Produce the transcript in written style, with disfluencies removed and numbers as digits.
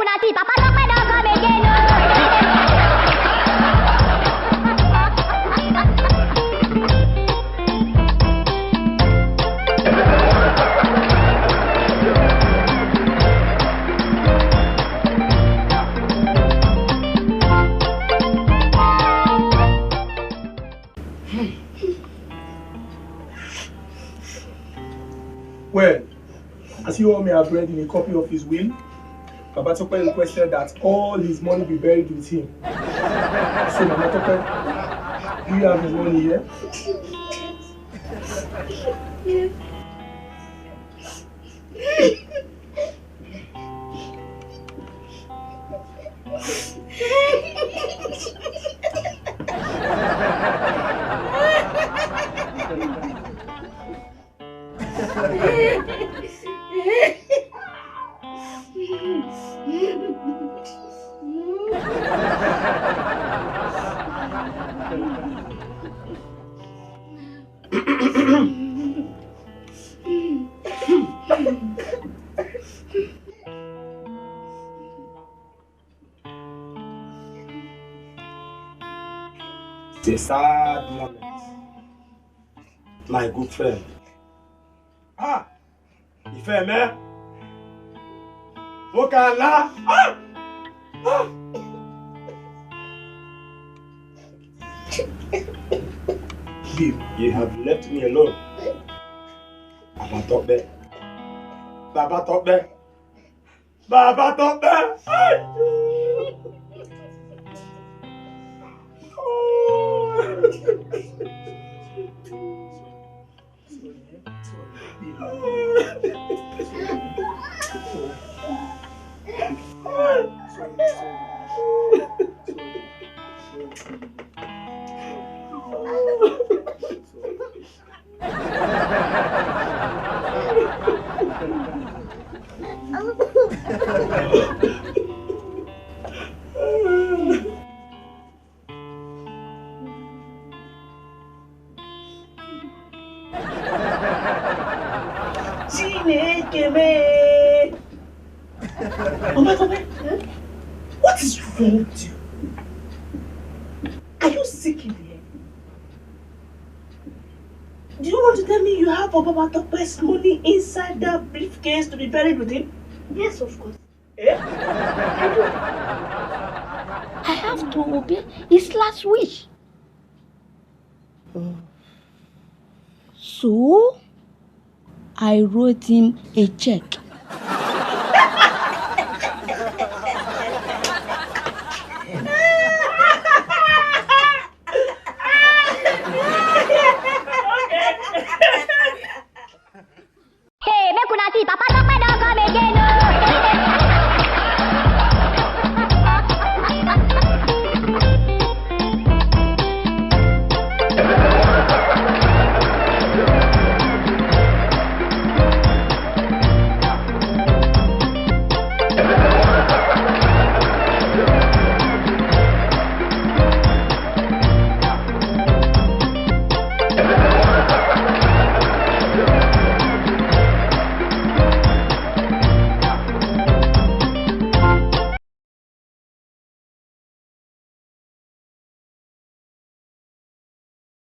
una see Babatope don't come again. Well, as you all may have read in a copy of his will, Babatope requested that all his money be buried with him. So, Mama Tope, do you have his money here? Yes. It's a sad moment, my good friend. Ah, Ife me, Mokala. Ah, ah. Babe, you have left me alone. Babatope, Babatope, Babatope. Mama Tope, what is wrong with you? Are you sick in the head? Do you want to tell me you have Babatope's money inside that briefcase to be buried with him? Yes, of course. Eh? I do. I have to obey his last wish. So, I wrote him a check. Hey, make una see Babatope don't come again.